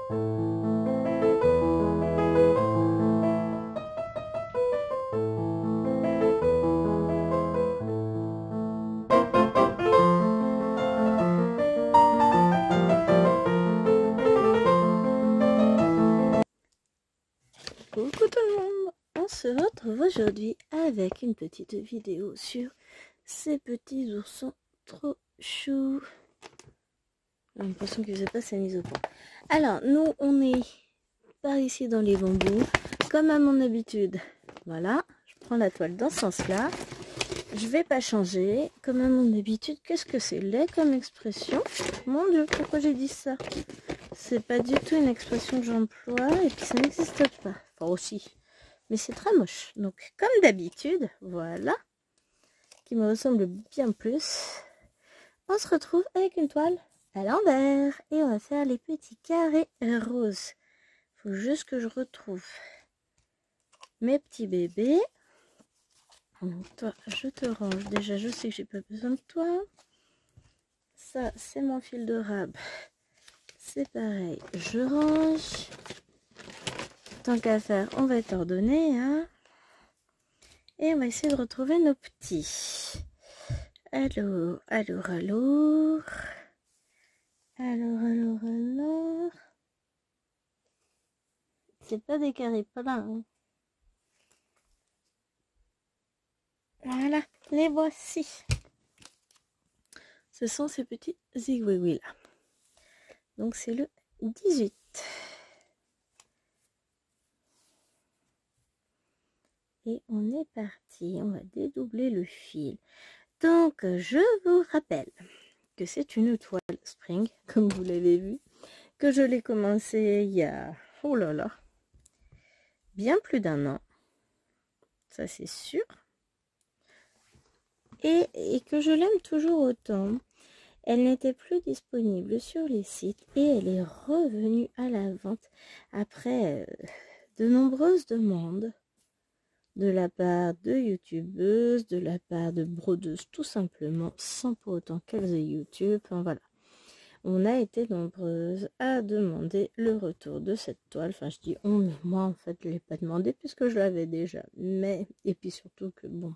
Coucou tout le monde, on se retrouve aujourd'hui avec une petite vidéo sur ces petits oursons trop choux. J'ai l'impression qu'ils n'ont pas sa mise au point. Alors, nous, on est par ici dans les bambous, comme à mon habitude. Voilà, je prends la toile dans ce sens-là. Je vais pas changer, comme à mon habitude. Qu'est-ce que c'est laid comme expression? Mon Dieu, pourquoi j'ai dit ça? C'est pas du tout une expression que j'emploie et puis ça n'existe pas. Enfin aussi, mais c'est très moche. Donc comme d'habitude, voilà, qui me ressemble bien plus. On se retrouve avec une toile à l'envers et on va faire les petits carrés roses. Faut juste que je retrouve mes petits bébés. Donc toi, je te range. Déjà, je sais que j'ai pas besoin de toi. Ça, c'est mon fil de rab. C'est pareil, je range. Tant qu'à faire, on va être ordonné, hein. Et on va essayer de retrouver nos petits. Alors. C'est pas des carrés pleins. Hein. Voilà, les voici. Ce sont ces petits zigouigouis là. Donc c'est le 18. Et on est parti. On va dédoubler le fil. Donc je vous rappelle que c'est une toile spring, comme vous l'avez vu, que je l'ai commencé il y a, oh là là, bien plus d'1 an, ça c'est sûr, et que je l'aime toujours autant. Elle n'était plus disponible sur les sites et elle est revenue à la vente après de nombreuses demandes de la part de youtubeuses, de la part de brodeuses tout simplement, sans pour autant qu'elles aient YouTube, enfin voilà. On a été nombreuses à demander le retour de cette toile. Enfin, je dis on, mais moi, en fait, je ne l'ai pas demandé puisque je l'avais déjà. Mais, et puis surtout que, bon,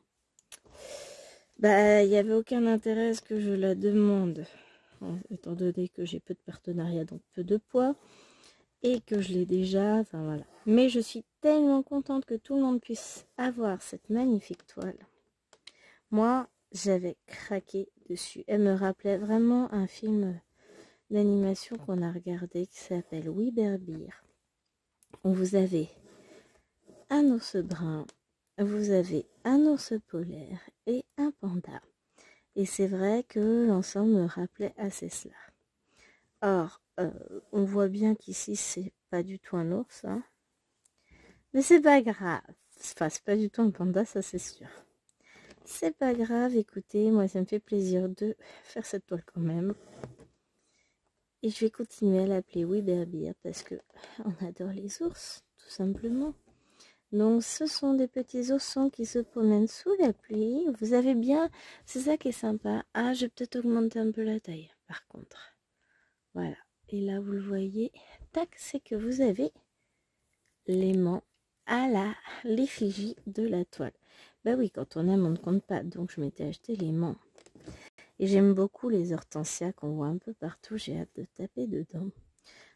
bah, il n'y avait aucun intérêt à ce que je la demande. Étant donné que j'ai peu de partenariats, donc peu de poids, et que je l'ai déjà, enfin voilà. Mais je suis tellement contente que tout le monde puisse avoir cette magnifique toile. Moi, j'avais craqué dessus. Elle me rappelait vraiment un film d'animation qu'on a regardé qui s'appelle Oui Berbir. Vous avez un ours brun, vous avez un ours polaire et un panda. Et c'est vrai que l'ensemble me rappelait assez cela. Or, on voit bien qu'ici c'est pas du tout un ours, hein. Mais c'est pas grave. Enfin, c'est pas du tout un panda, ça c'est sûr. C'est pas grave, écoutez, moi ça me fait plaisir de faire cette toile quand même. Et je vais continuer à l'appeler Oui Berbir parce que on adore les ours, tout simplement. Donc ce sont des petits oursons qui se promènent sous la pluie. Vous avez bien, c'est ça qui est sympa. Ah, je vais peut-être augmenter un peu la taille, par contre. Voilà. Et là, vous le voyez, tac, c'est que vous avez l'aimant à l'effigie de la toile. Bah oui, quand on aime, on ne compte pas. Donc je m'étais acheté l'aimant. Et j'aime beaucoup les hortensias qu'on voit un peu partout. J'ai hâte de taper dedans.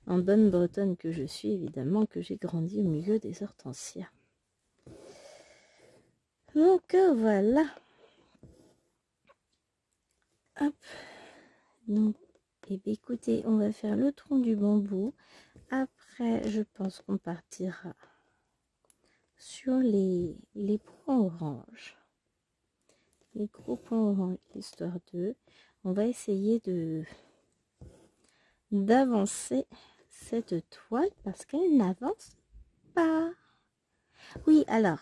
En bonne bretonne que je suis, évidemment, que j'ai grandi au milieu des hortensias. Donc voilà. Hop. Donc, eh bien, écoutez, on va faire le tronc du bambou. Après, je pense qu'on partira sur les points orange. Les gros points orange, histoire de... On va essayer d'avancer cette toile parce qu'elle n'avance pas. Oui, alors,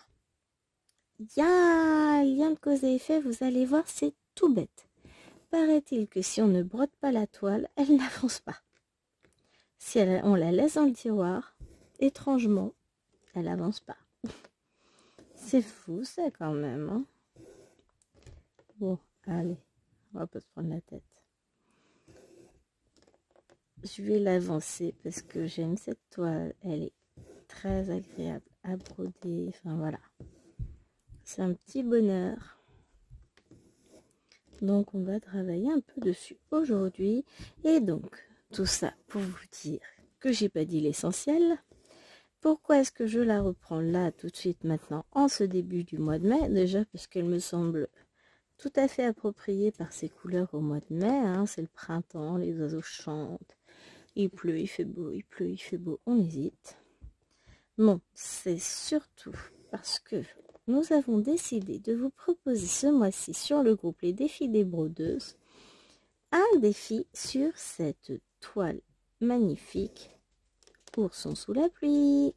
il y a un lien de cause et effet, vous allez voir, c'est tout bête. Paraît-il que si on ne brode pas la toile, elle n'avance pas. Si on la laisse dans le tiroir, étrangement, elle n'avance pas. C'est fou ça quand même. Hein, bon, allez, on va pas se prendre la tête. je vais l'avancer parce que j'aime cette toile. Elle est très agréable à broder. Enfin voilà. C'est un petit bonheur. Donc on va travailler un peu dessus aujourd'hui. Et donc, tout ça pour vous dire que j'ai pas dit l'essentiel. Pourquoi est-ce que je la reprends là tout de suite maintenant en ce début du mois de mai? Déjà parce qu'elle me semble tout à fait appropriée par ses couleurs au mois de mai. Hein. C'est le printemps, les oiseaux chantent. Il pleut, il fait beau, il pleut, il fait beau, on hésite. Bon, c'est surtout parce que nous avons décidé de vous proposer ce mois-ci sur le groupe Les Défis des Brodeuses un défi sur cette toile magnifique Ourson sous la pluie.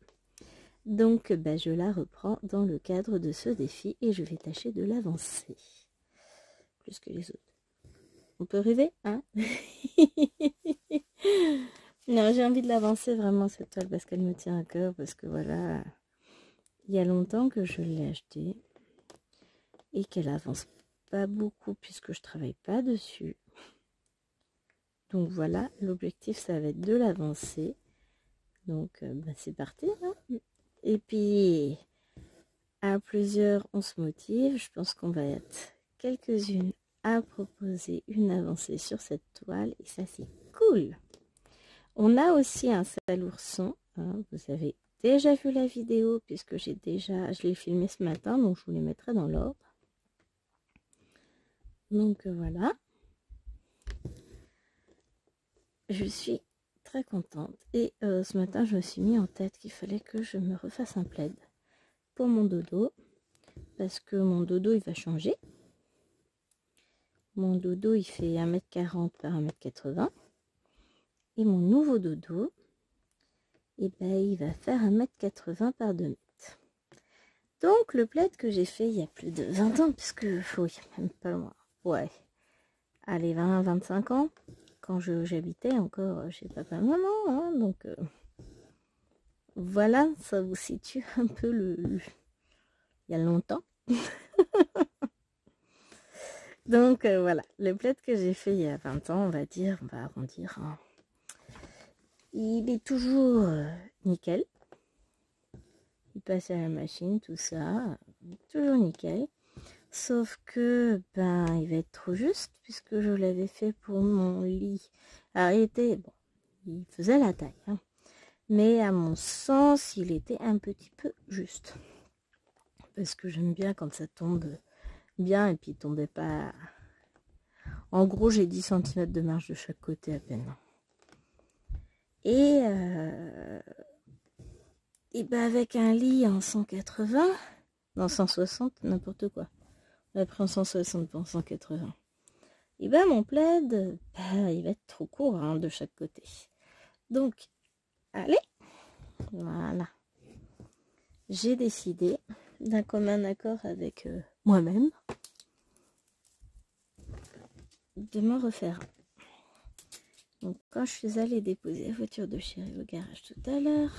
Donc je la reprends dans le cadre de ce défi et je vais tâcher de l'avancer plus que les autres. On peut rêver, hein? Non, j'ai envie de l'avancer vraiment cette toile parce qu'elle me tient à cœur, parce que voilà, il y a longtemps que je l'ai achetée et qu'elle avance pas beaucoup puisque je travaille pas dessus. Donc voilà, l'objectif ça va être de l'avancer. Donc c'est parti. Hein, et puis à plusieurs on se motive. Je pense qu'on va être quelques-unes à proposer une avancée sur cette toile et ça c'est cool. On a aussi un sale ourson, hein, vous avez déjà vu la vidéo puisque je l'ai filmé ce matin, donc je vous les mettrai dans l'ordre. Donc voilà. Je suis très contente et ce matin je me suis mis en tête qu'il fallait que je me refasse un plaid pour mon dodo parce que mon dodo il va changer. Mon dodo il fait 1m40 par 1m80 et mon nouveau dodo il va faire 1m80 par 2m. Donc le plaid que j'ai fait il y a plus de 20 ans, puisque oui, même pas loin, ouais, allez 20-25 ans, quand j'habitais encore chez papa maman, hein, donc voilà, ça vous situe un peu il y a longtemps. Donc voilà, le plaid que j'ai fait il y a 20 ans, on va arrondir, hein. Il est toujours nickel. Il passe à la machine, tout ça, toujours nickel. Sauf que, il va être trop juste, puisque je l'avais fait pour mon lit. Alors, il faisait la taille, hein. Mais à mon sens, il était un petit peu juste. Parce que j'aime bien quand ça tombe bien, et puis il tombait pas... En gros, j'ai 10 cm de marge de chaque côté à peine. Et avec un lit en 180, non 160, n'importe quoi. On a pris en 160 pour 180. Et mon plaid, il va être trop court, hein, de chaque côté. Donc, allez, voilà. J'ai décidé, d'un commun accord avec moi-même, de m'en refaire. Donc, quand je suis allée déposer la voiture de chérie au garage tout à l'heure,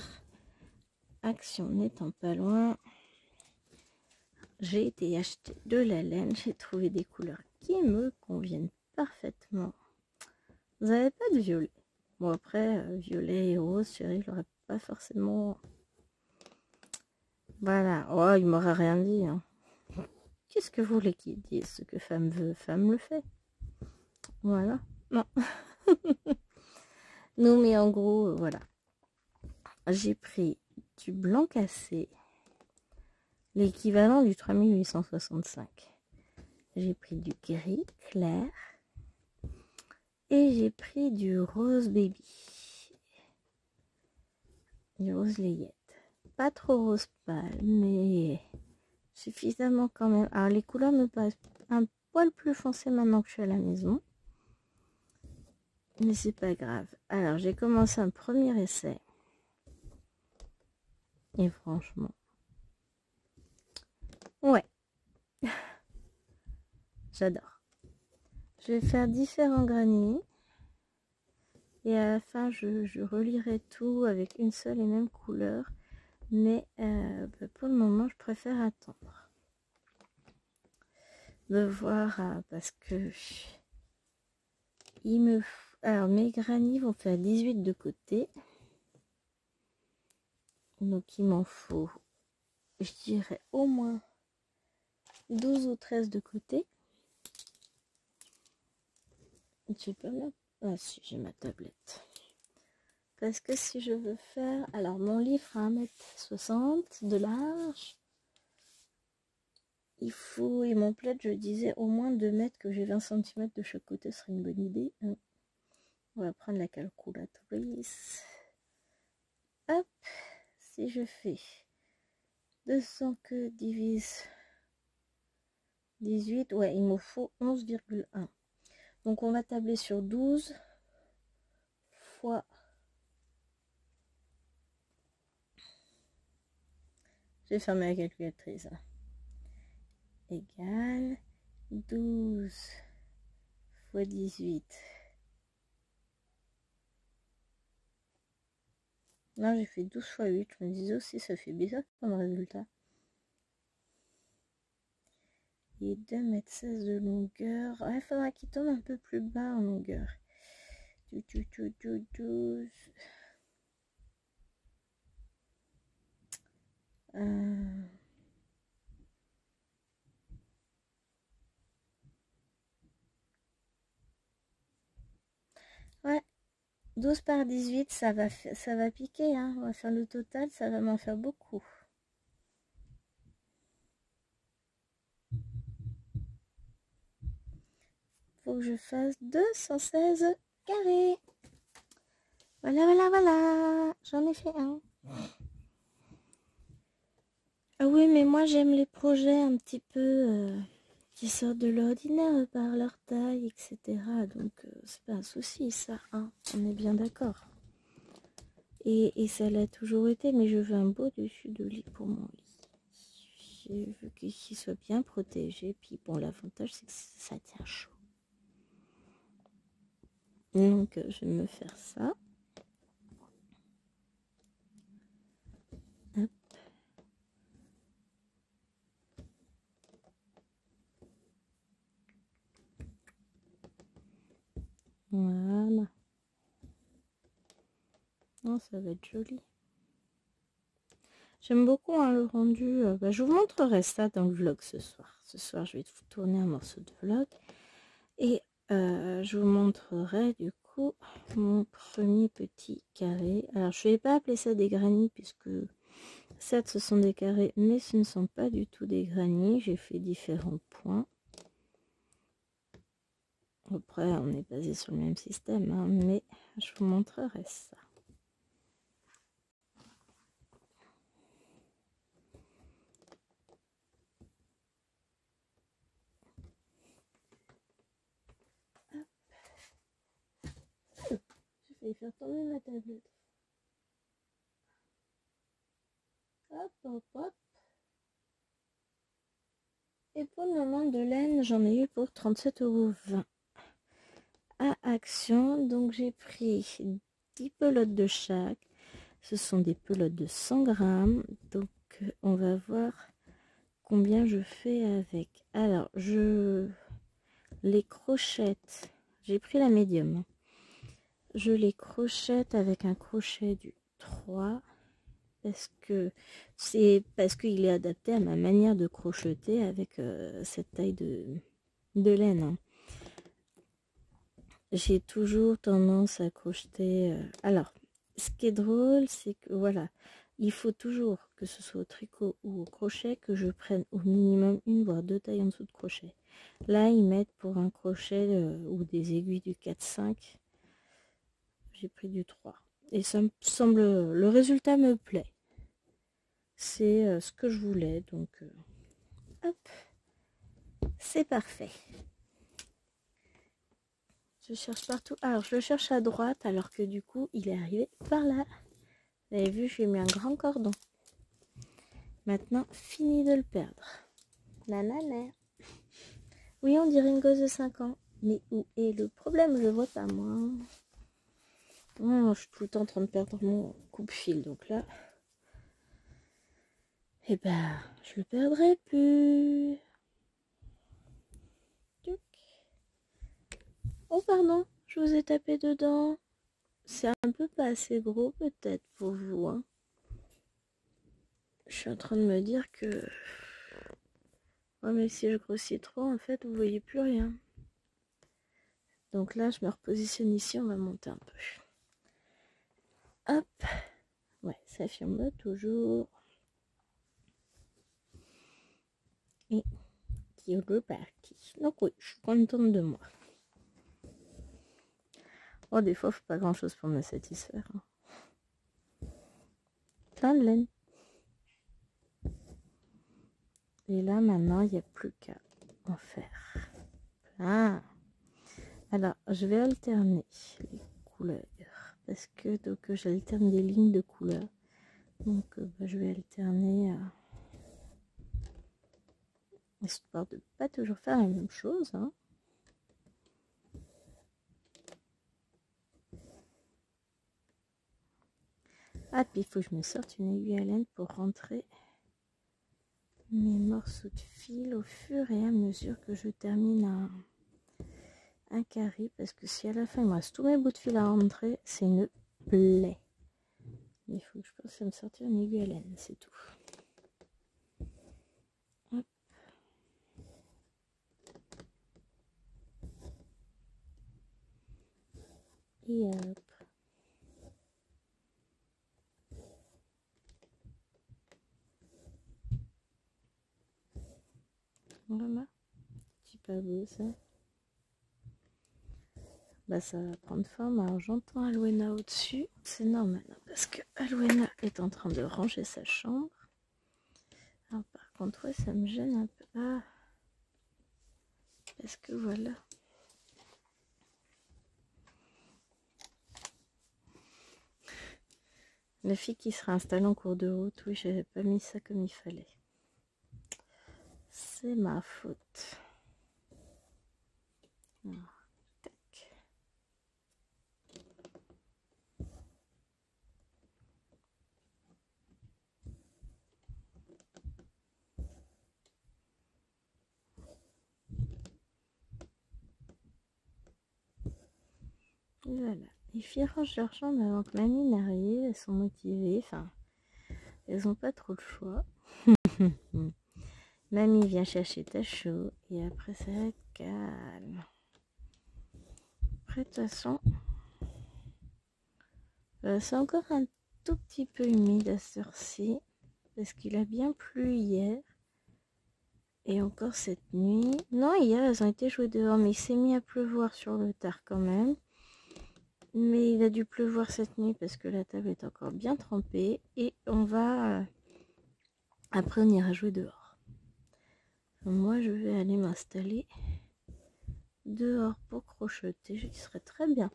Action n'étant pas loin, j'ai été acheter de la laine. J'ai trouvé des couleurs qui me conviennent parfaitement. Vous n'avez pas de violet. Bon, après, violet et rose, chérie, je l'aurais pas forcément... Voilà. Oh, il m'aurait rien dit, hein. Qu'est-ce que vous voulez qu'il dise? Ce que femme veut, femme le fait. Voilà. Non. Non, mais en gros, voilà. J'ai pris du blanc cassé, l'équivalent du 3865. J'ai pris du gris clair et j'ai pris du rose baby, du rose layette. Pas trop rose pâle, mais suffisamment quand même. Alors les couleurs me paraissent un poil plus foncées maintenant que je suis à la maison, mais c'est pas grave. Alors j'ai commencé un premier essai et franchement, ouais, j'adore. Je vais faire différents granits et à la fin je relirai tout avec une seule et même couleur, mais pour le moment je préfère attendre de voir parce que Alors, mes granits vont faire 18 de côté. Donc, il m'en faut, je dirais, au moins 12 ou 13 de côté. J'ai pas là. Ah si, j'ai ma tablette. Parce que si je veux faire... Alors, mon livre a 1,60 m de large. Il faut... Et mon plaid, je disais, au moins 2 mètres, que j'ai 20 cm de chaque côté, ce serait une bonne idée. On va prendre la calculatrice. Hop. Si je fais 200 que divise 18, ouais, il me faut 11,1. Donc, on va tabler sur 12 fois... J'ai fermé la calculatrice. Égale 12 fois 18. Non, j'ai fait 12 fois 8. Je me disais aussi, ça fait bizarre comme résultat. Et 2,16 m de longueur. Ouais, il faudra qu'il tombe un peu plus bas en longueur. 12. Ouais, 12 par 18, ça va piquer. Hein. On va faire le total, ça va m'en faire beaucoup. Faut que je fasse 216 carrés. Voilà. J'en ai fait un. Ah oui, mais moi j'aime les projets un petit peu qui sortent de l'ordinaire par leur taille, etc. Donc c'est pas un souci ça, hein. On est bien d'accord. Et ça l'a toujours été, mais je veux un beau dessus de lit pour mon lit. Je veux qu'il soit bien protégé. Puis bon, l'avantage c'est que ça tient chaud. Donc je vais me faire ça. Hop. Voilà. Non, ça va être joli. J'aime beaucoup hein, le rendu. Je vous montrerai ça dans le vlog ce soir. Ce soir, je vais vous tourner un morceau de vlog. Et je vous montrerai du coup mon premier petit carré. Alors, je ne vais pas appeler ça des granits puisque certes, ce sont des carrés, mais ce ne sont pas du tout des granits. J'ai fait différents points. Après, on est basé sur le même système, hein, mais je vous montrerai ça. Je vais faire tomber ma tablette. Hop. Et pour le moment de laine, j'en ai eu pour 37,20 € à Action. Donc j'ai pris 10 pelotes de chaque. Ce sont des pelotes de 100 grammes. Donc on va voir combien je fais avec. Alors je les crochette. J'ai pris la médium. Je les crochette avec un crochet du 3. Parce qu'il est adapté à ma manière de crocheter avec cette taille de laine. Hein. J'ai toujours tendance à crocheter. Alors, ce qui est drôle, c'est que voilà, il faut toujours que ce soit au tricot ou au crochet que je prenne au minimum une voire deux tailles en dessous de crochet. Là, ils mettent pour un crochet ou des aiguilles du 4-5. J'ai pris du 3. Et ça me semble, le résultat me plaît. C'est ce que je voulais, donc hop, c'est parfait. Je cherche partout. Alors, je le cherche à droite, alors que du coup, il est arrivé par là. Vous avez vu, j'ai mis un grand cordon. Maintenant, fini de le perdre. Nanana. Oui, on dirait une gosse de 5 ans. Mais où est le problème? Je le vois pas, moi. Oh, je suis tout le temps en train de perdre mon coupe-fil, donc là... Eh ben, je le perdrai plus. Oh, pardon, je vous ai tapé dedans. C'est un peu pas assez gros peut-être pour vous. Hein. Je suis en train de me dire que... Ouais, mais si je grossis trop, en fait, vous voyez plus rien. Donc là, je me repositionne ici, on va monter un peu. Hop. Ouais, ça filme toujours. Et qui est reparti. Donc oui, je suis contente de moi. Oh, des fois, il faut pas grand-chose pour me satisfaire. Hein. Plein de laine. Et là, maintenant, il n'y a plus qu'à en faire. Ah. Alors, je vais alterner les couleurs. Parce que donc j'alterne des lignes de couleurs. Donc, je vais alterner... histoire de pas toujours faire la même chose. Hein. Ah, puis il faut que je me sorte une aiguille à laine pour rentrer mes morceaux de fil au fur et à mesure que je termine un carré. Parce que si à la fin il me reste tous mes bouts de fil à rentrer, c'est une plaie. Il faut que je pense à me sortir une aiguille à laine, c'est tout. Hop. Et hop. Voilà. C'est pas beau ça. Bah ça va prendre forme. Alors j'entends Alwena au-dessus. C'est normal hein, parce que Alwena est en train de ranger sa chambre. Alors par contre ouais ça me gêne un peu. Ah. Parce que voilà. La fille qui sera installée en cours de route, oui j'avais pas mis ça comme il fallait. C'est ma faute. Alors. Voilà, les filles rangent leur chambre avant que mamie n'arrive, elles sont motivées, enfin, elles n'ont pas trop le choix. Mamie vient chercher ta chou et après ça va être calme. Après, de toute façon, c'est encore un tout petit peu humide à cette heure-ci parce qu'il a bien plu hier et encore cette nuit. Non, hier elles ont été jouées dehors, mais il s'est mis à pleuvoir sur le tard quand même. Mais il a dû pleuvoir cette nuit parce que la table est encore bien trempée. Et on va... après, on ira jouer dehors. Moi, je vais aller m'installer dehors pour crocheter. Je serai très bien.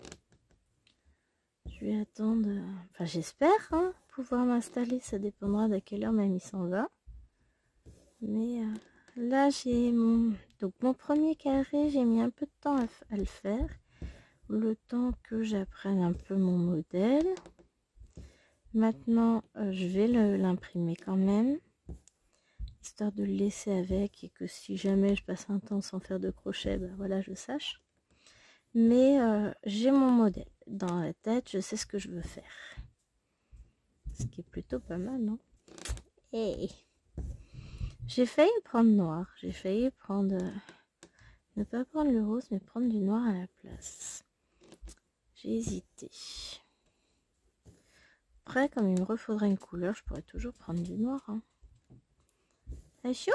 Je vais attendre... Enfin, j'espère hein, pouvoir m'installer. Ça dépendra de quelle heure mamie s'en va. Mais là, j'ai mon... Donc, mon premier carré, j'ai mis un peu de temps à le faire. Le temps que j'apprenne un peu mon modèle. Maintenant, je vais l'imprimer quand même, histoire de le laisser avec et que si jamais je passe un temps sans faire de crochet, ben voilà, je sache. Mais j'ai mon modèle dans la tête, je sais ce que je veux faire. Ce qui est plutôt pas mal, non? Hey. J'ai failli prendre noir, j'ai failli prendre... ne pas prendre le rose, mais prendre du noir à la place. J'ai hésité. Après, comme il me refaudrait une couleur, je pourrais toujours prendre du noir. Hein. Ah, chaud?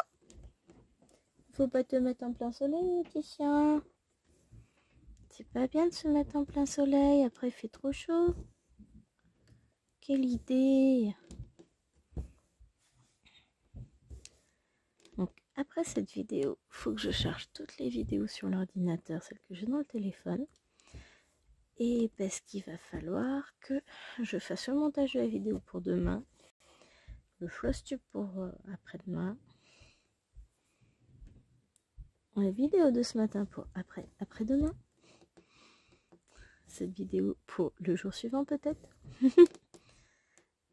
Faut pas te mettre en plein soleil, petit chien. C'est pas bien de se mettre en plein soleil, après il fait trop chaud. Quelle idée! Donc après cette vidéo, faut que je charge toutes les vidéos sur l'ordinateur, celles que j'ai dans le téléphone. Et parce qu'il va falloir que je fasse le montage de la vidéo pour demain, le floss tube pour après-demain, la vidéo de ce matin pour après-demain, cette vidéo pour le jour suivant peut-être.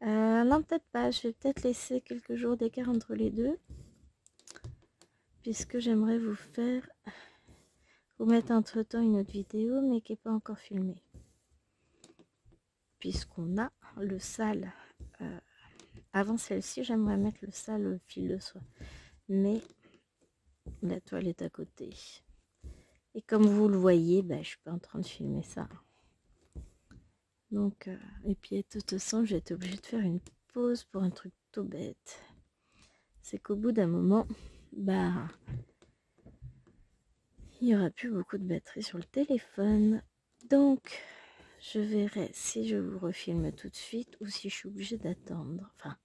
Non, peut-être pas. Je vais peut-être laisser quelques jours d'écart entre les deux. Puisque j'aimerais vous faire vous mettre entre temps une autre vidéo, mais qui n'est pas encore filmée. Puisqu'on a le sale. Avant celle-ci, j'aimerais mettre le sale fil de soie. Mais la toile est à côté. Et comme vous le voyez, je suis pas en train de filmer ça. Donc, et puis de toute façon, je vais être obligée de faire une pause pour un truc tout bête. C'est qu'au bout d'un moment, il n'y aura plus beaucoup de batterie sur le téléphone. Donc, je verrai si je vous refilme tout de suite ou si je suis obligée d'attendre. Enfin,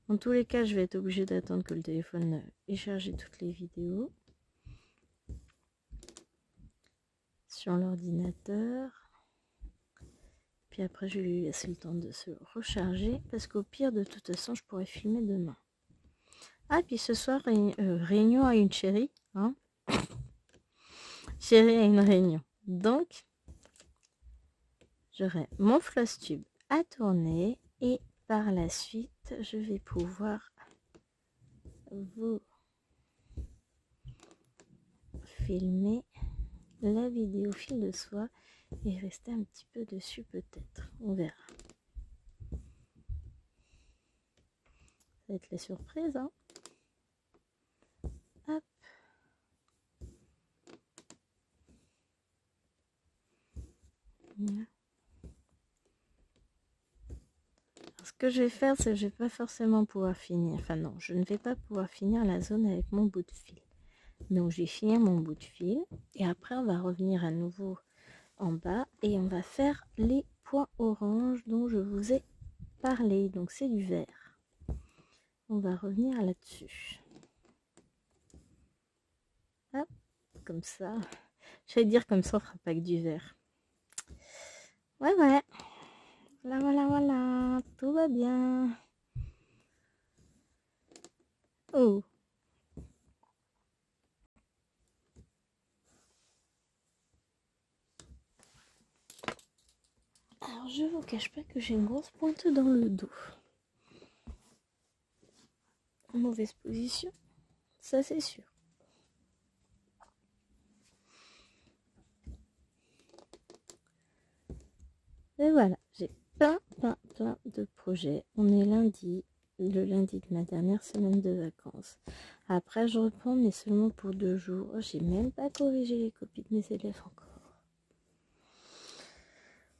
en tous les cas, je vais être obligée d'attendre que le téléphone ait chargé toutes les vidéos sur l'ordinateur. Puis après, je vais lui laisser le temps de se recharger parce qu'au pire, de toute façon, je pourrais filmer demain. Ah, puis ce soir, réunion à une chérie. Hein, chérie a une réunion. Donc, j'aurai mon floss tube à tourner et par la suite, je vais pouvoir vous filmer la vidéo fil de soie et rester un petit peu dessus peut-être. On verra. Ça va être la surprise, hein. Hop. Voilà. Alors, ce que je vais faire, c'est que je vais pas forcément pouvoir finir. Enfin non, je ne vais pas pouvoir finir la zone avec mon bout de fil. Donc je vais finir mon bout de fil et après on va revenir à nouveau en bas et on va faire les points orange dont je vous ai parlé. Donc c'est du vert. On va revenir là-dessus. Hop, comme ça. J'allais dire comme ça, on fera pas que du vert. Ouais. Voilà. Tout va bien. Oh. Alors, je vous cache pas que j'ai une grosse pointe dans le dos. Mauvaise position, ça c'est sûr. Et voilà, j'ai plein de projets. On est lundi, le lundi de ma dernière semaine de vacances. Après, je reprends, mais seulement pour 2 jours. J'ai même pas corrigé les copies de mes élèves encore.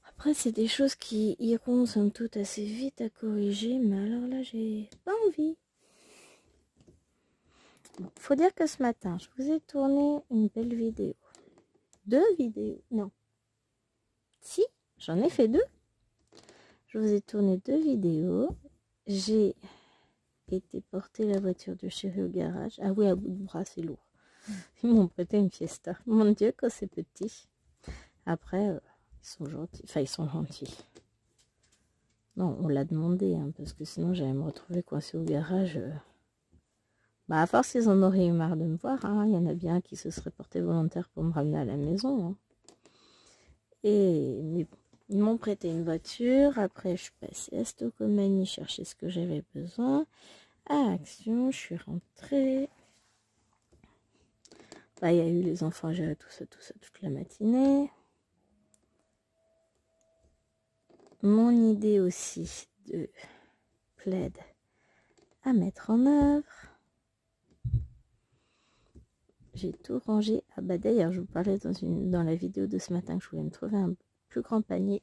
Après, c'est des choses qui iront somme toute assez vite à corriger, mais alors là, j'ai pas envie. Bon, faut dire que ce matin, je vous ai tourné une belle vidéo. 2 vidéos, non. Si, j'en ai fait 2. Je vous ai tourné 2 vidéos. J'ai été porter la voiture de chéri au garage. Ah oui, à bout de bras, c'est lourd. Ils m'ont prêté une Fiesta. Mon Dieu, que c'est petit. Après, ils sont gentils. Enfin, ils sont gentils. Non, on l'a demandé, hein, parce que sinon, j'allais me retrouver coincée au garage. À force, ils en auraient eu marre de me voir. Hein. Il y en a bien qui se seraient portés volontaires pour me ramener à la maison. Hein. Mais bon, ils m'ont prêté une voiture. Après, je suis passée à Stocomanie chercher ce que j'avais besoin. À Action, je suis rentrée. Il y a eu les enfants, j'ai tout ça toute la matinée. Mon idée aussi de plaid à mettre en œuvre. J'ai tout rangé. Ah d'ailleurs, je vous parlais dans la vidéo de ce matin que je voulais me trouver un plus grand panier.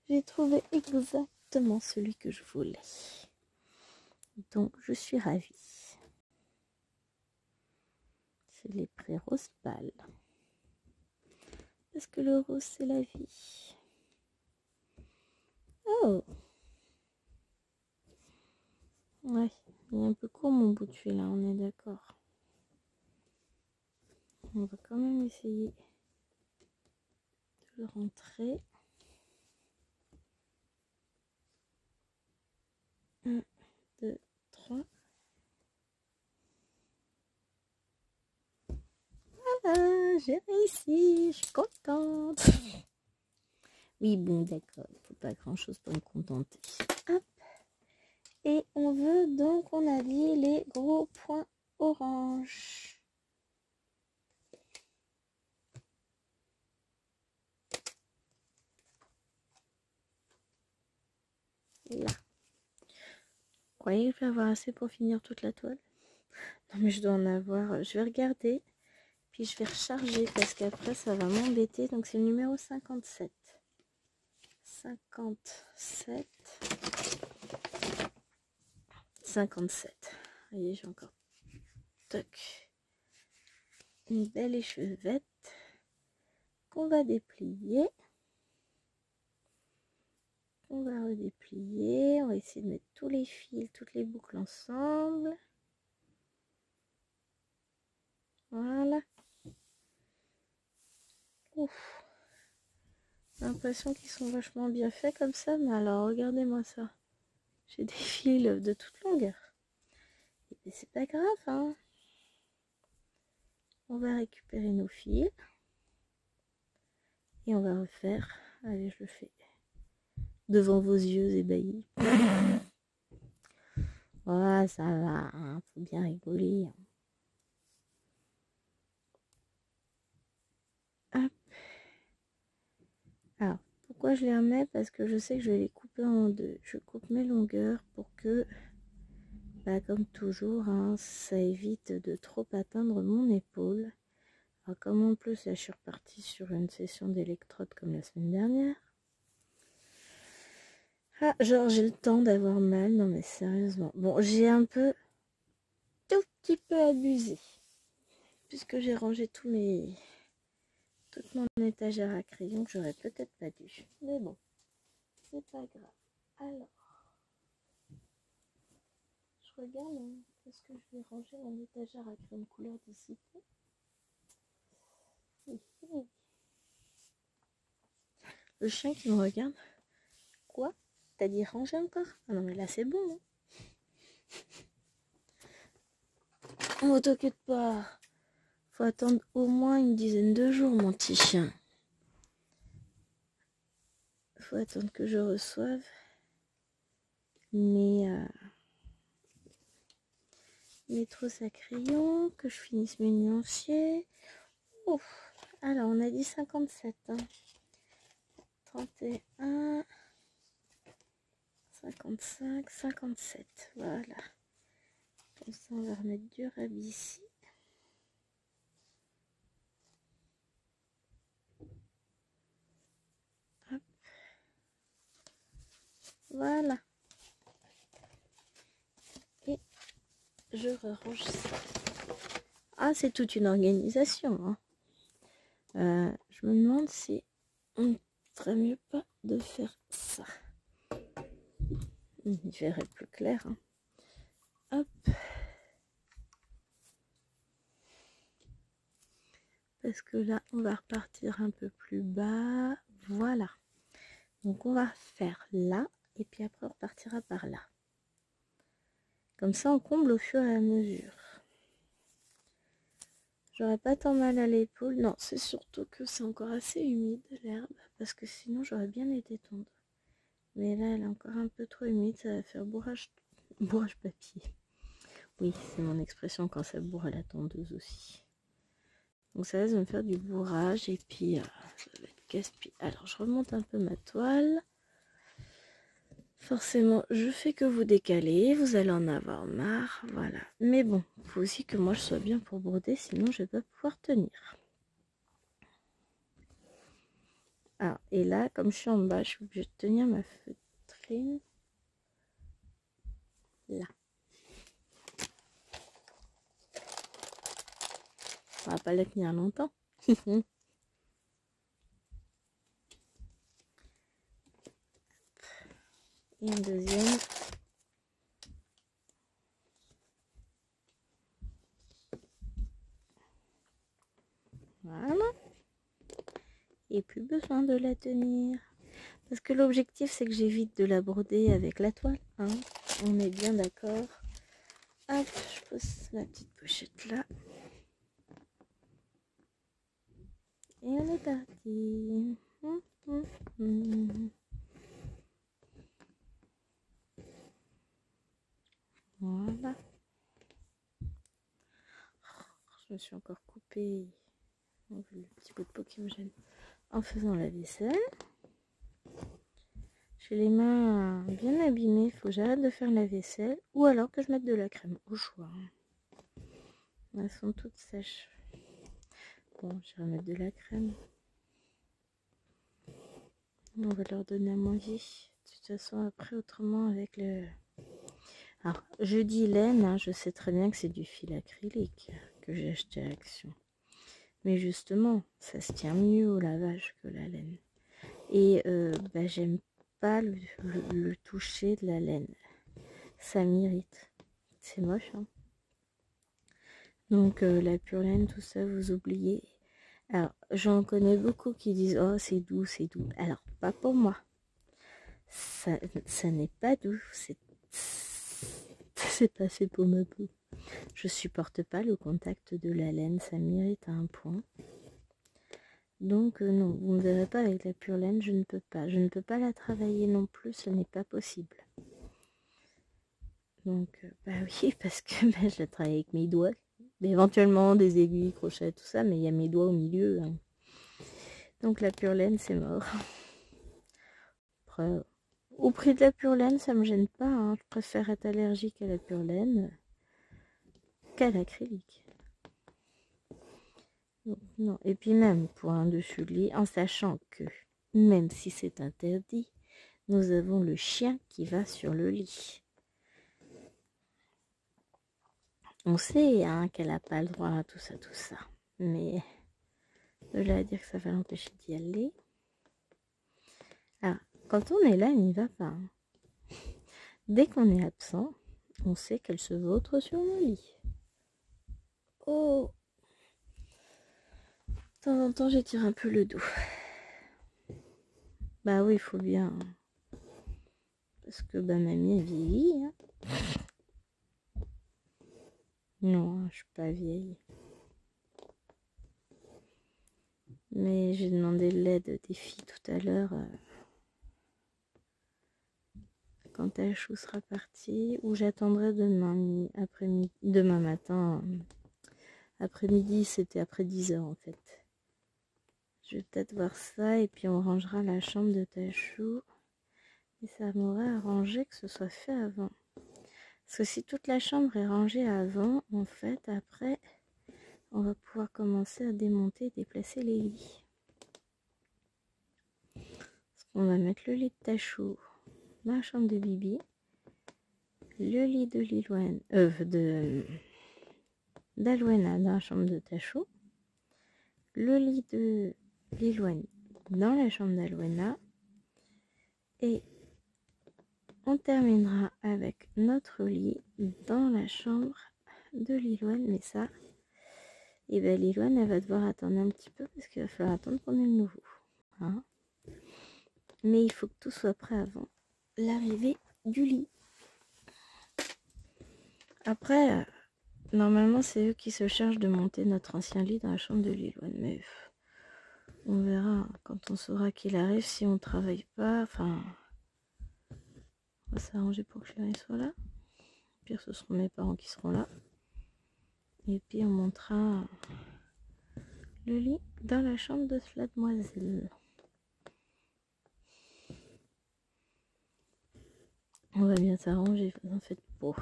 J'ai trouvé exactement celui que je voulais. Donc, je suis ravie. Je l'ai pris rose pâle. Parce que le rose, c'est la vie. Oh! Ouais, il est un peu court mon bout de fil là, on est d'accord. On va quand même essayer de le rentrer. 1, 2, 3. Voilà, j'ai réussi, je suis contente. Oui, bon, d'accord, il ne faut pas grand chose pour me contenter. Hop. Et on veut donc, on a dit, les gros points orange. Là. Vous croyez que je vais avoir assez pour finir toute la toile? Non mais je dois en avoir. Je vais regarder. Puis je vais recharger parce qu'après ça va m'embêter. Donc c'est le numéro 57. 57. 57. Vous voyez, j'ai encore toc, une belle échevette qu'on va déplier. On va redéplier. On va essayer de mettre tous les fils, toutes les boucles ensemble. Voilà. Ouf. J'ai l'impression qu'ils sont vachement bien faits comme ça. Mais alors, regardez-moi ça. J'ai des fils de toute longueur. Et c'est pas grave, hein. On va récupérer nos fils. Et on va refaire. Allez, je le fais. Devant vos yeux ébahis. Ouais, ça va, hein. Faut bien rigoler. Hop. Alors, pourquoi je les remets? Parce que je sais que je vais les couper en deux. Je coupe mes longueurs pour que, bah, comme toujours, hein, ça évite de trop atteindre mon épaule. Alors, comme en plus, là, je suis repartie sur une session d'électrode comme la semaine dernière. Ah, genre, j'ai le temps d'avoir mal. Non, mais sérieusement. Bon, j'ai un peu, tout petit peu abusé. Puisque j'ai rangé toute mon étagère à crayons que j'aurais peut-être pas dû. Mais bon, c'est pas grave. Alors, je regarde, hein, est-ce que je vais ranger mon étagère à crayons de couleur d'ici peu? Oui. Le chien qui me regarde. Quoi? T'as dit ranger encore? Ah non, mais là c'est bon. Hein. Oh, t'inquiète pas. Faut attendre au moins une dizaine de jours, mon petit chien. Faut attendre que je reçoive mes trousses à crayons, que je finisse mes nuanciers. Ouf. Alors, on a dit 57. Hein. 31, 55, 57. Voilà. Comme ça, on va remettre du rab ici. Hop. Voilà. Et je range ça. Ah, c'est toute une organisation. Hein. Je me demande si on ne ferait mieux pas de faire ça. Je verrai plus clair. Hein. Hop. Parce que là, on va repartir un peu plus bas. Voilà. Donc, on va faire là. Et puis après, on repartira par là. Comme ça, on comble au fur et à mesure. J'aurais pas tant mal à l'épaule. Non, c'est surtout que c'est encore assez humide, l'herbe. Parce que sinon, j'aurais bien été tendre. Mais là, elle est encore un peu trop humide. Ça va faire bourrage papier. Oui, c'est mon expression quand ça bourre à la tondeuse aussi. Donc ça va me faire du bourrage. Et puis, ça va être casse-pied. Alors, je remonte un peu ma toile. Forcément, je fais que vous décaler, vous allez en avoir marre, voilà. Mais bon, il faut aussi que moi je sois bien pour broder, sinon je ne vais pas pouvoir tenir. Ah, et là, comme je suis en bas, je suis obligée de tenir ma feutrine. Là. On va pas la tenir longtemps. Et un deuxième. Voilà. Et plus besoin de la tenir. Parce que l'objectif, c'est que j'évite de la broder avec la toile. Hein. On est bien d'accord. Hop, je pose ma petite pochette là. Et on est parti. Voilà. Je me suis encore coupée le petit bout de peau qui me gêne en faisant la vaisselle. J'ai les mains bien abîmées, faut que j'arrête de faire la vaisselle ou alors que je mette de la crème au choix. Elles sont toutes sèches. Bon, je vais mettre de la crème. On va leur donner à manger. De toute façon, après, autrement, avec le... Alors, je dis laine, hein, je sais très bien que c'est du fil acrylique que j'ai acheté à Action. Mais justement, ça se tient mieux au lavage que la laine. Et j'aime pas le toucher de la laine. Ça m'irrite. C'est moche, hein. Donc, la pure laine, tout ça, vous oubliez. Alors, j'en connais beaucoup qui disent « Oh, c'est doux, c'est doux ». Alors, pas pour moi. Ça n'est pas doux. C'est pas fait pour ma peau. Je supporte pas le contact de la laine. Ça m'irrite à un point. Donc, non, vous ne verrez pas avec la pure laine. Je ne peux pas. Je ne peux pas la travailler non plus. Ce n'est pas possible. Donc, oui, parce que je la travaille avec mes doigts. Éventuellement des aiguilles, crochets, tout ça, mais il y a mes doigts au milieu. Hein. Donc la pure laine, c'est mort. Après, au prix de la pure laine, ça me gêne pas. Hein. Je préfère être allergique à la pure laine qu'à l'acrylique. Non. Et puis même pour un dessus de lit, en sachant que même si c'est interdit, nous avons le chien qui va sur le lit. On sait hein, qu'elle n'a pas le droit à tout ça. Mais de là à dire que ça va l'empêcher d'y aller. Alors, quand on est là, il n'y va pas. Hein. Dès qu'on est absent, on sait qu'elle se vautre sur le lit. Oh! De temps en temps, j'étire un peu le dos. Bah oui, il faut bien. Hein. Parce que mamie, elle vieillit. Hein. Non, je suis pas vieille. Mais j'ai demandé l'aide des filles tout à l'heure. Quand Tachou sera parti, ou j'attendrai demain matin. Après-midi, c'était après 10h en fait. Je vais peut-être voir ça et puis on rangera la chambre de Tachou. Et ça m'aurait arrangé que ce soit fait avant. Parce que si toute la chambre est rangée avant, en fait, après, on va pouvoir commencer à démonter et déplacer les lits. Parce qu'on va mettre le lit de Tachou dans la chambre de Bibi. Le lit de Lilouane, d'Alwena dans la chambre de Tachou. Le lit de Lilouane dans la chambre d'Alwena. Et on terminera avec notre lit dans la chambre de Lilouane. Mais ça, et bien Lilouane, elle va devoir attendre un petit peu parce qu'il va falloir attendre qu'on ait le nouveau. Hein, mais il faut que tout soit prêt avant l'arrivée du lit. Après, normalement, c'est eux qui se chargent de monter notre ancien lit dans la chambre de Lilouane. Mais on verra quand on saura qu'il arrive, si on travaille pas. Enfin, on va s'arranger pour que Chérie soit là. Au pire, ce seront mes parents qui seront là. Et puis, on montera le lit dans la chambre de Slademoiselle. On va bien s'arranger, vous en faites pas.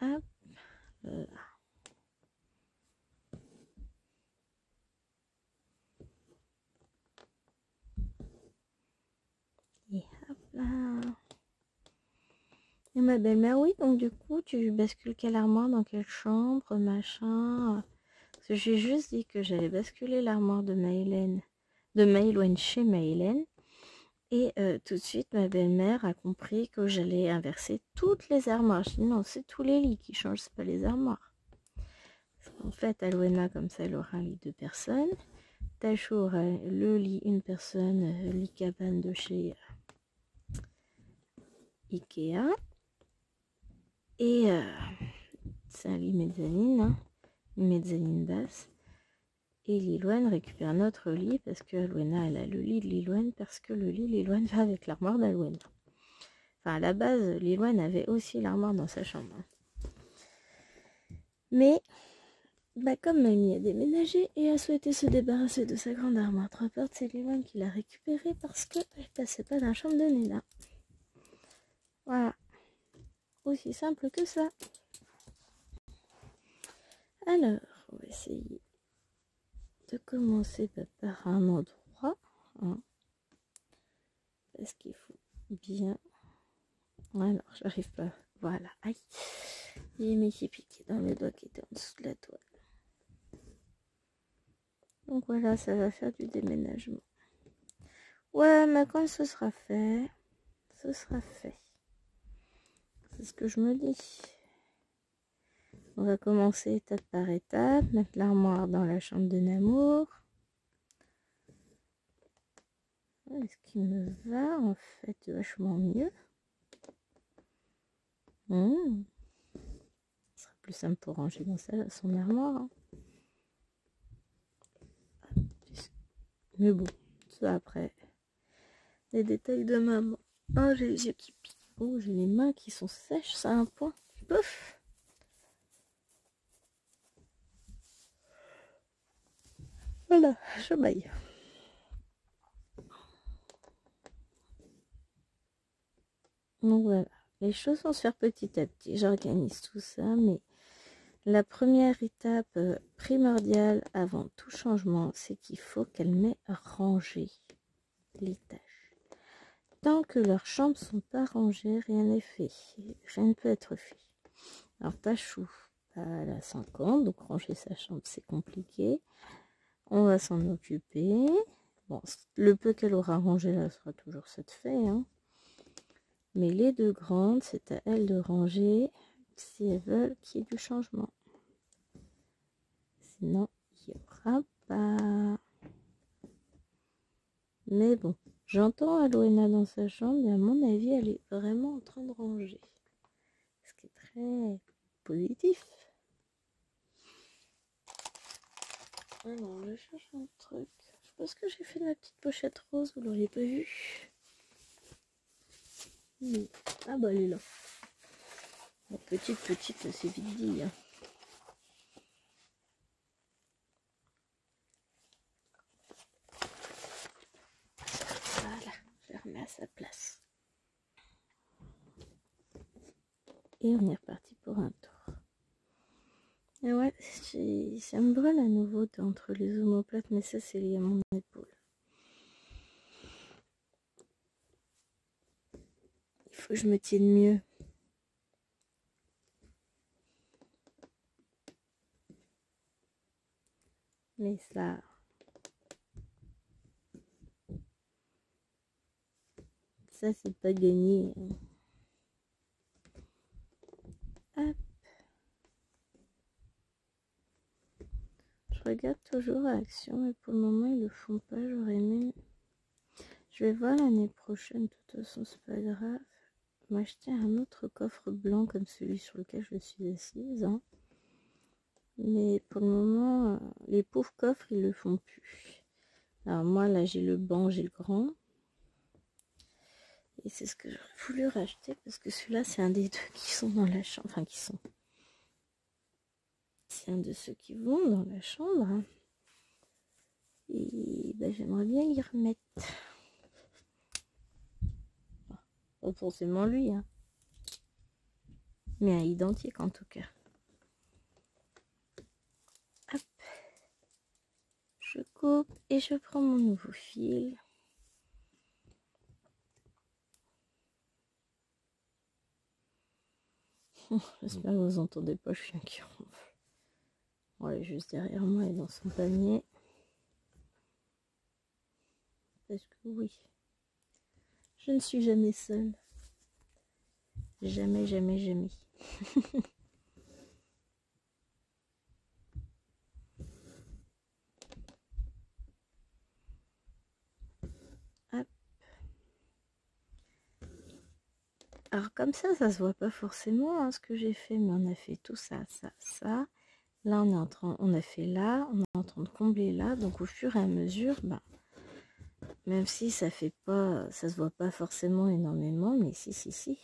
Hop, là. Et hop là. Et ma belle-mère, oui, donc du coup, tu bascules quelle armoire dans quelle chambre, machin. Parce que j'ai juste dit que j'allais basculer l'armoire de Maëlène chez Maëlène. Et tout de suite, ma belle-mère a compris que j'allais inverser toutes les armoires. Je dis non, c'est tous les lits qui changent, c'est pas les armoires. En fait, Alwena, comme ça, elle aura un lit 2 personnes. Tachou aura le lit 1 personne, lit cabane de chez Ikea. Et c'est un lit mezzanine, hein, une mezzanine basse. Et Lilouane récupère notre lit parce que Alwena, elle a le lit de Lilouane parce que le lit de Lilouane va avec l'armoire d'Alwena. Enfin, à la base, Lilouane avait aussi l'armoire dans sa chambre. Mais Bah, comme mamie a déménagé et a souhaité se débarrasser de sa grande armoire 3 portes, c'est lui-même qui l'a récupérée parce qu'elle passait pas d'un chambre de Nina. Voilà. Aussi simple que ça. Alors, on va essayer de commencer par un endroit. Hein, parce qu'il faut bien... Alors, j'arrive pas. Voilà. Aïe. J'ai mis qui piqué dans le doigt qui était en dessous de la toile. Donc voilà, ça va faire du déménagement. Ouais, mais quand ce sera fait, ce sera fait. C'est ce que je me dis. On va commencer étape par étape, mettre l'armoire dans la chambre de Namour. Ce qui me va en fait vachement mieux. Ce sera plus simple pour ranger dans son armoire. Hein. Mais bon, ça après. Les détails de maman. Oh, j'ai les yeux qui piquent. Oh, j'ai les mains qui sont sèches, ça a un point. Pouf! Voilà, je baille. Donc voilà, les choses vont se faire petit à petit. J'organise tout ça, mais la première étape primordiale avant tout changement, c'est qu'il faut qu'elle m'ait rangé les tâches. Tant que leurs chambres sont pas rangées, rien n'est fait. Rien ne peut être fait. Alors Tachou, elle a 5 ans, donc ranger sa chambre c'est compliqué. On va s'en occuper. Bon, le peu qu'elle aura rangé là sera toujours ça de fait. Hein. Mais les deux grandes, c'est à elles de ranger si elles veulent qu'il y ait du changement. Sinon, il n'y aura pas. Mais bon, j'entends Aloena dans sa chambre et à mon avis, elle est vraiment en train de ranger. Ce qui est très positif. Alors, je cherche un truc. Je pense que j'ai fait ma petite pochette rose, vous l'auriez pas vu. Ah bah elle est là. Bon, petite, c'est vite dit. Hein. Voilà, je la remets à sa place. Et on est reparti pour un tour. Et ouais, ça me brûle à nouveau entre les omoplates, mais ça c'est lié à mon épaule. Il faut que je me tienne mieux. Mais ça c'est pas gagné. Hop. Je regarde toujours Action et pour le moment ils le font pas. J'aurais aimé. Je vais voir l'année prochaine. De toute façon c'est pas grave. M'acheter un autre coffre blanc comme celui sur lequel je suis assise. Hein. Mais pour le moment, les pauvres coffres ils le font plus. Alors moi là j'ai le banc, j'ai le grand. Et c'est ce que j'aurais voulu racheter parce que celui-là c'est un des deux qui sont dans la chambre. Enfin qui sont. C'est un de ceux qui vont dans la chambre. Et ben, j'aimerais bien y remettre. Pas forcément lui. Hein. Mais un identique en tout cas. Hop. Je coupe et je prends mon nouveau fil. J'espère que vous entendez pas le chien qui ronfle. Bon, elle est juste derrière moi et dans son panier. Parce que oui, je ne suis jamais seule. Jamais, jamais, jamais. Hop. Alors comme ça se voit pas forcément hein, ce que j'ai fait, mais on a fait tout ça, ça, ça. Là, on a fait là, on est en train de combler là. Donc au fur et à mesure, bah, même si ça fait pas, ça se voit pas forcément énormément, mais si.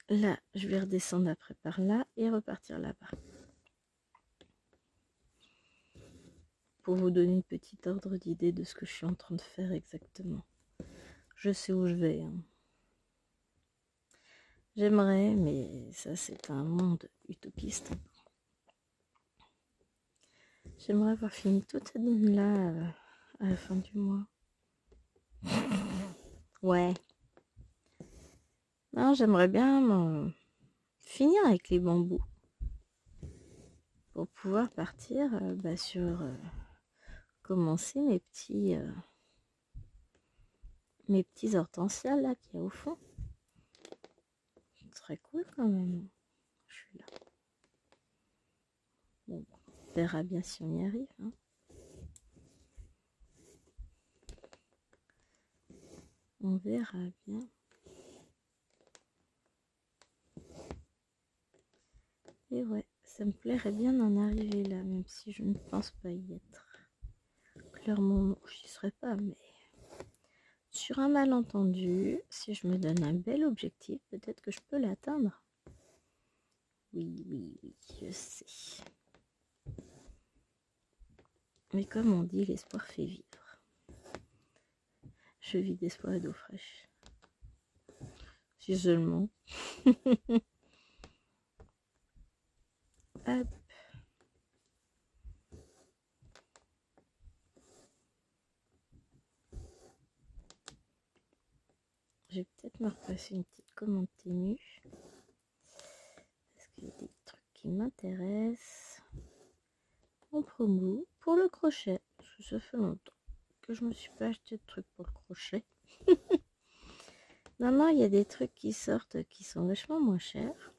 Là, je vais redescendre après par là et repartir là-bas. pour vous donner une petite ordre d'idée de ce que je suis en train de faire exactement. Je sais où je vais. Hein. J'aimerais, mais ça c'est un monde utopiste. J'aimerais avoir fini toute cette zone-là à la fin du mois. Ouais. Non, j'aimerais bien finir avec les bambous. Pour pouvoir partir sur commencer mes petits hortensias là qu'il y a au fond. Ce serait cool quand même. Je suis là. Bon, on verra bien si on y arrive. Hein. On verra bien. Et ouais, ça me plairait bien d'en arriver là, même si je ne pense pas y être. Clairement, j'y serais pas, mais sur un malentendu, si je me donne un bel objectif, peut-être que je peux l'atteindre. Oui, oui, oui, je sais. Mais comme on dit, l'espoir fait vivre. Je vis d'espoir et d'eau fraîche. Si seulement. Hop. Je vais peut-être me repasser une petite commande ténue. Parce qu'il y a des trucs qui m'intéressent. En promo pour le crochet. Parce que ça fait longtemps que je me suis pas acheté de trucs pour le crochet. Non, il y a des trucs qui sortent qui sont vachement moins chers.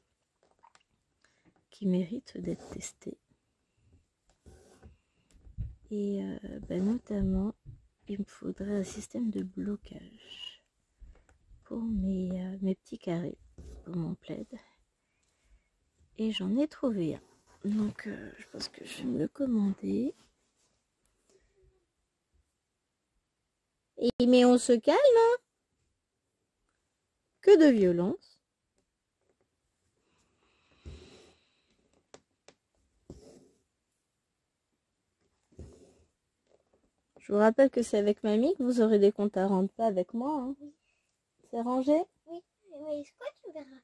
Qui méritent d'être testés. Et notamment, il me faudrait un système de blocage pour mes petits carrés, pour mon plaid. Et j'en ai trouvé un. Donc, je pense que je vais me le commander. Et, mais on se calme, hein. Que de violence. Je vous rappelle que c'est avec mamie que vous aurez des comptes à rendre, pas avec moi. Hein. Oui. C'est rangé? Oui, mais est-ce que tu verras?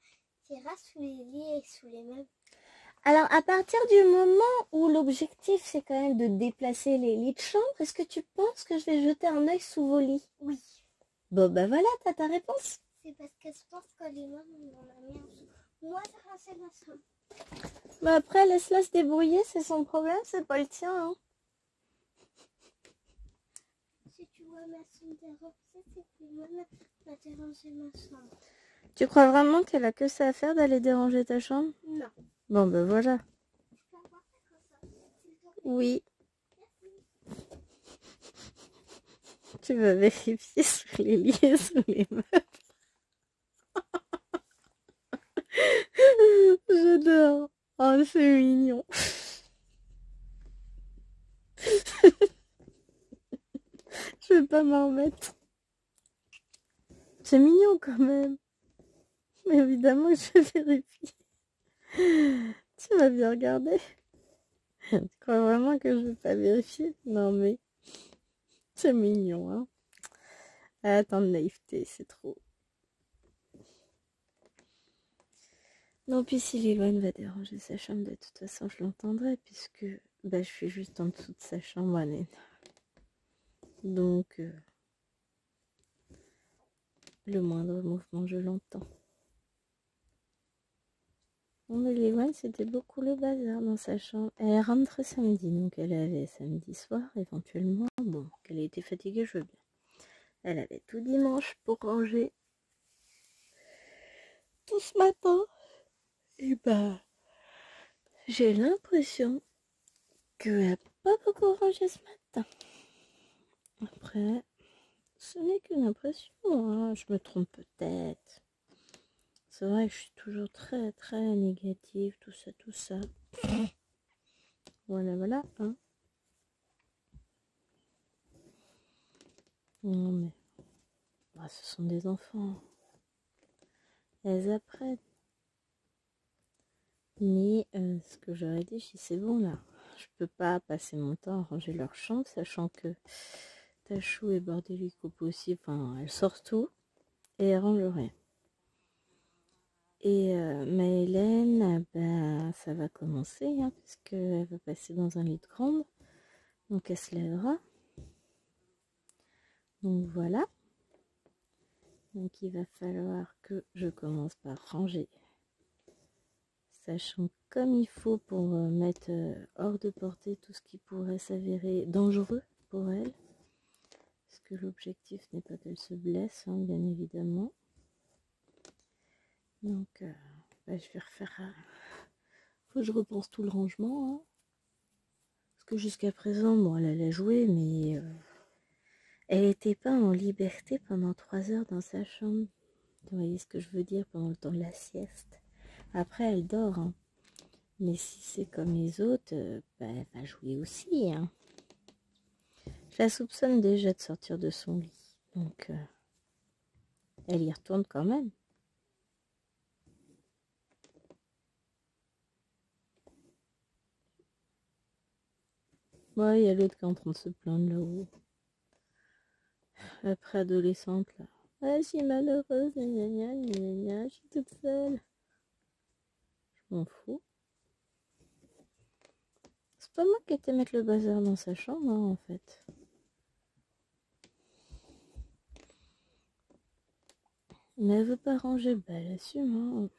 Tu iras sous les lits et sous les meubles. Alors, à partir du moment où l'objectif, c'est quand même de déplacer les lits de chambre, est-ce que tu penses que je vais jeter un œil sous vos lits? Oui. Bon, voilà, t'as ta réponse. C'est parce que je pense que les meubles, on en a mis en dessous. Moi, je rinçais ma chambre. Bah après, laisse-la se débrouiller, c'est son problème, c'est pas le tien. Hein. Si tu vois ma chambre dérangée, c'est que moi, on a dérangé ma chambre. Tu crois vraiment qu'elle a que ça à faire d'aller déranger ta chambre? Non. Bon, voilà. Je peux avoir ça comme ça? Oui. Tu vas vérifier sous les lits et sous les meubles. J'adore. Oh, c'est mignon. Je vais pas m'en remettre. C'est mignon quand même. Mais évidemment, je vérifie. Tu m'as bien regardé. Tu crois vraiment que je vais pas vérifier? Non mais, c'est mignon, hein. Ah, tant de naïveté, c'est trop. Non, puis si Liloine va déranger sa chambre, de toute façon, je l'entendrai, puisque je suis juste en dessous de sa chambre à Naine. Donc, le moindre mouvement, je l'entends. Bon, mais Liloine, c'était beaucoup le bazar dans sa chambre. Elle rentre samedi, donc elle avait samedi soir, éventuellement. Bon, qu'elle ait été fatiguée, je veux bien. Elle avait tout dimanche pour ranger. Tout ce matin. Et j'ai l'impression qu'elle n'a pas beaucoup rangé ce matin. Après, ce n'est qu'une impression, hein. Je me trompe peut-être. C'est vrai que je suis toujours très très négative, tout ça. Voilà, hein. Non mais, ce sont des enfants. Elles apprennent. Mais ce que j'aurais dit, c'est bon là. je peux pas passer mon temps à ranger leur chambre, sachant que Tachou est bordélique au possible. Enfin, elle sort tout et elle range rien. Et Maëlène, ben, ça va commencer, hein, puisqu'elle va passer dans un lit de grande. Donc elle se lèvera. Donc voilà. Donc il va falloir que je commence par ranger sa chambre comme il faut pour mettre hors de portée tout ce qui pourrait s'avérer dangereux pour elle. Parce que l'objectif n'est pas qu'elle se blesse, hein, bien évidemment. Donc ben, je vais refaire... faut que je repense tout le rangement. Hein. Parce que jusqu'à présent, bon, elle allait jouer, mais elle n'était pas en liberté pendant 3 heures dans sa chambre. Vous voyez ce que je veux dire, pendant le temps de la sieste. Après, elle dort. Hein. Mais si c'est comme les autres, ben, elle va jouer aussi. Hein. Je la soupçonne déjà de sortir de son lit. Donc, elle y retourne quand même. Ouais, il y a l'autre qui est en train de se plaindre là-haut. Après adolescente, là. Ah, je suis malheureuse, gna gna gna gna gna, je suis toute seule. Je m'en fous. C'est pas moi qui étais mettre le bazar dans sa chambre, hein, en fait. Mais elle veut pas ranger, bah elle assume, hein.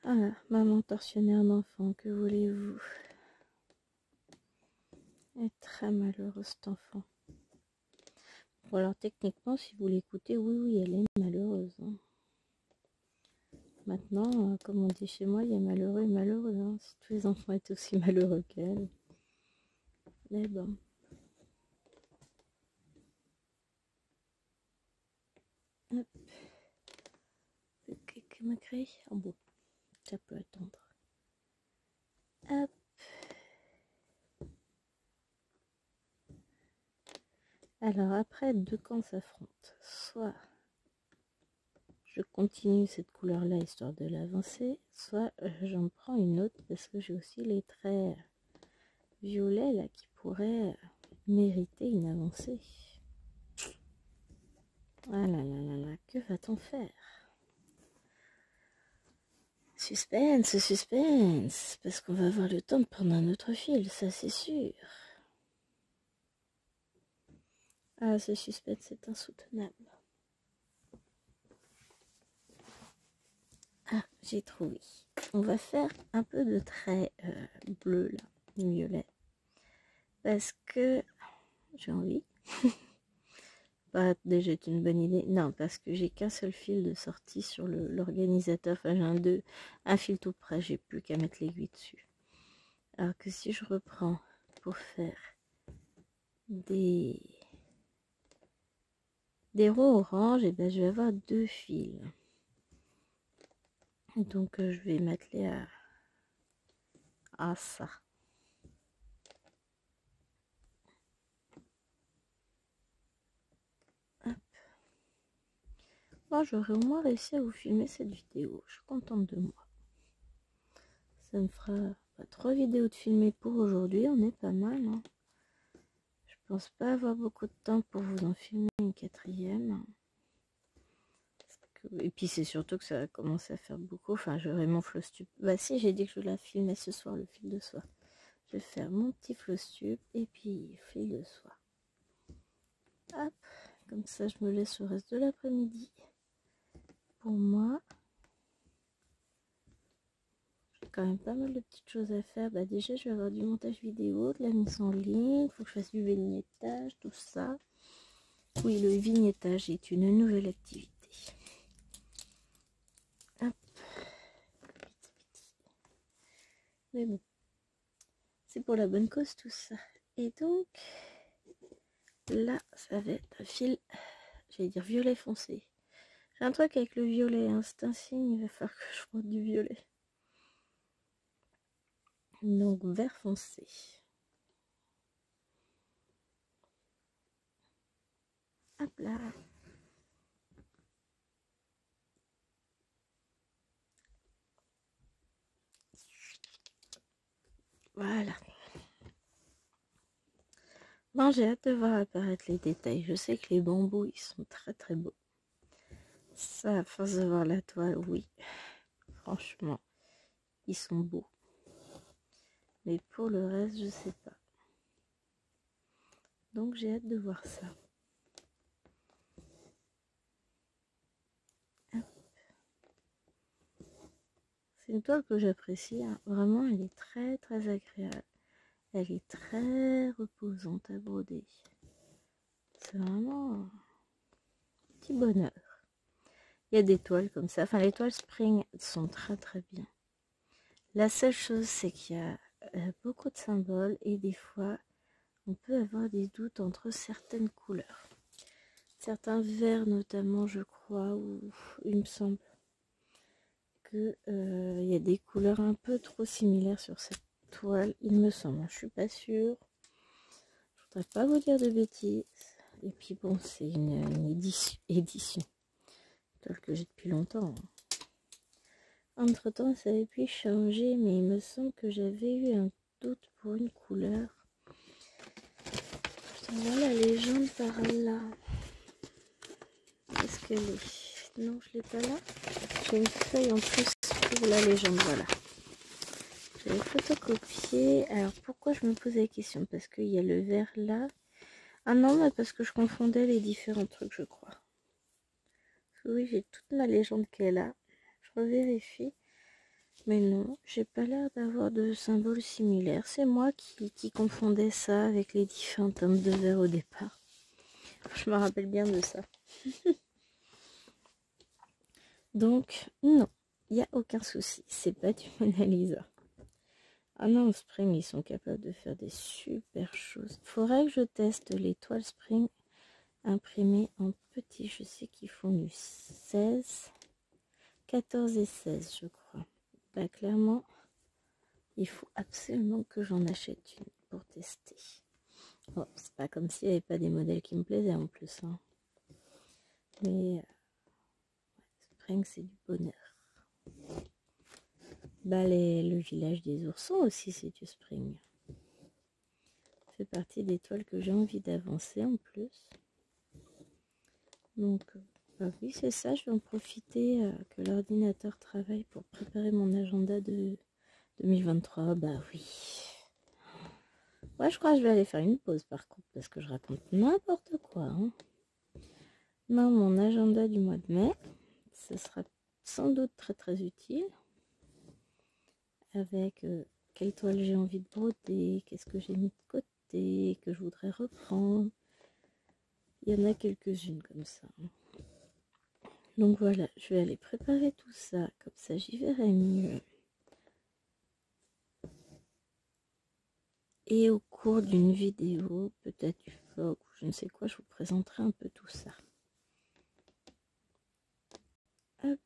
Ah là, maman tortionnaire d'enfant, que voulez-vous? Elle est très malheureuse, cet enfant. Bon, alors techniquement, si vous l'écoutez, oui, elle est malheureuse. Hein. Maintenant, comme on dit chez moi, il y a malheureux et malheureux. Hein. Si tous les enfants étaient aussi malheureux qu'elle. Mais bon. Hop. Quelqu'un m'a créé. Oh bon, ça peut attendre. Hop. Alors après, deux camps s'affrontent. Soit je continue cette couleur-là histoire de l'avancer, soit j'en prends une autre parce que j'ai aussi les traits violets là qui pourraient mériter une avancée. Ah là là là là, que va-t-on faire? Suspense, suspense, parce qu'on va avoir le temps de prendre un autre fil, ça c'est sûr. Ah, ce suspense c'est insoutenable. Ah, j'ai trouvé. On va faire un peu de traits bleus là, violet. Parce que j'ai envie. Pas déjà c'est une bonne idée. Non, parce que j'ai qu'un seul fil de sortie sur l'organisateur. Enfin, j'ai un fil tout près. J'ai plus qu'à mettre l'aiguille dessus. Alors que si je reprends pour faire des ronds orange, et ben je vais avoir deux fils. Donc je vais m'atteler à ça. Hop. Bon, j'aurais au moins réussi à vous filmer cette vidéo. Je suis contente de moi. Ça me fera 3 vidéos de filmer pour aujourd'hui. On est pas mal. Hein. Je pense pas avoir beaucoup de temps pour vous en filmer une quatrième. Et puis c'est surtout que ça va commencer à faire beaucoup. Enfin, j'aurai mon floss tube. Bah si, j'ai dit que je la filmais ce soir, le fil de soie. Je vais faire mon petit floss tube et puis fil de soie. Hop, comme ça je me laisse le reste de l'après-midi. Pour moi, j'ai quand même pas mal de petites choses à faire. Bah déjà, je vais avoir du montage vidéo, de la mise en ligne. Il faut que je fasse du vignettage, tout ça. Oui, le vignettage est une nouvelle activité. Hop. Mais bon, c'est pour la bonne cause tout ça. Et donc, là, ça va être un fil, j'allais dire violet foncé. J'ai un truc avec le violet, hein, c'est un signe, il va falloir que je frotte du violet. Donc, vert foncé. Hop là. Voilà. Bon, j'ai hâte de voir apparaître les détails. Je sais que les bambous, ils sont très très beaux. Ça, à force de voir la toile, oui. Franchement, ils sont beaux. Mais pour le reste, je sais pas. Donc j'ai hâte de voir ça. C'est une toile que j'apprécie. Hein. Vraiment, elle est très très agréable. Elle est très reposante à broder. C'est vraiment un petit bonheur. Il y a des toiles comme ça. Enfin, les toiles spring sont très très bien. La seule chose, c'est qu'il y a beaucoup de symboles et des fois, on peut avoir des doutes entre certaines couleurs. Certains verts notamment, je crois, ou il me semble que il y a des couleurs un peu trop similaires sur cette toile. Il me semble, je suis pas sûre. Je voudrais pas vous dire de bêtises. Et puis bon, c'est une édition. Toile que j'ai depuis longtemps. Entre temps, ça avait pu changer, mais il me semble que j'avais eu un doute pour une couleur. Je vois la légende par là. Est-ce qu'elle est? Non, je l'ai pas là. J'ai une feuille en plus pour la légende, voilà. J'avais photocopié. Alors pourquoi je me pose la question? Parce qu'il y a le vert là. Ah non, mais parce que je confondais les différents trucs, je crois. Oui, j'ai toute la légende qu'elle a. Je revérifie. Mais non, j'ai pas l'air d'avoir de symboles similaires. C'est moi qui confondais ça avec les différents teintes de vert au départ. Je me rappelle bien de ça. Donc, non, il n'y a aucun souci. C'est pas du Mona Lisa. Ah non, Spring, ils sont capables de faire des super choses. Faudrait que je teste les toiles Spring imprimées en petit. Je sais qu'ils font du 16, 14 et 16, je crois. Bah, clairement, il faut absolument que j'en achète une pour tester. Bon, c'est pas comme s'il n'y avait pas des modèles qui me plaisaient en plus. Hein. Mais Spring, c'est du bonheur. Bah, le village des oursons aussi, c'est du Spring. Ça fait partie des toiles que j'ai envie d'avancer en plus. Donc, bah oui, c'est ça. Je vais en profiter que l'ordinateur travaille pour préparer mon agenda de 2023. Bah oui. Ouais, je crois que je vais aller faire une pause par contre, parce que je raconte n'importe quoi. Hein. Non, mon agenda du mois de mai, ce sera sans doute très très utile. Avec quelle toile j'ai envie de broder, qu'est-ce que j'ai mis de côté, que je voudrais reprendre. Il y en a quelques-unes comme ça. Donc voilà, je vais aller préparer tout ça, comme ça j'y verrai mieux. Et au cours d'une vidéo, peut-être du vlog ou je ne sais quoi, je vous présenterai un peu tout ça. Hop.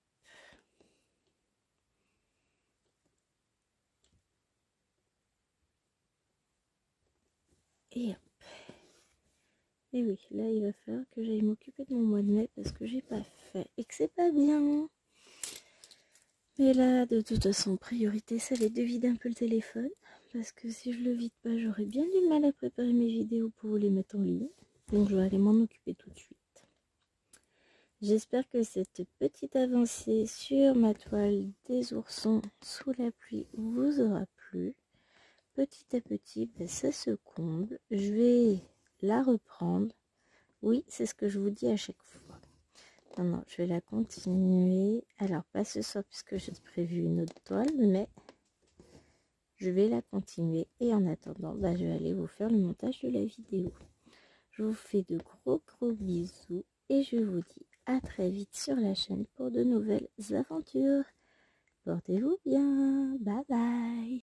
Et hop. Et oui, là il va falloir que j'aille m'occuper de mon mois de mai parce que j'ai pas fait et que c'est pas bien. Mais là, de toute façon, priorité, ça va être de vider un peu le téléphone. Parce que si je le vide pas, j'aurai bien du mal à préparer mes vidéos pour vous les mettre en ligne. Donc je vais aller m'en occuper tout de suite. J'espère que cette petite avancée sur ma toile des oursons sous la pluie vous aura plu. Petit à petit, ben, ça se comble. Je vais la reprendre. Oui, c'est ce que je vous dis à chaque fois. Non, je vais la continuer. Alors, pas ce soir puisque j'ai prévu une autre toile, mais je vais la continuer. Et en attendant, bah, je vais aller vous faire le montage de la vidéo. Je vous fais de gros bisous et je vous dis à très vite sur la chaîne pour de nouvelles aventures. Portez-vous bien. Bye bye.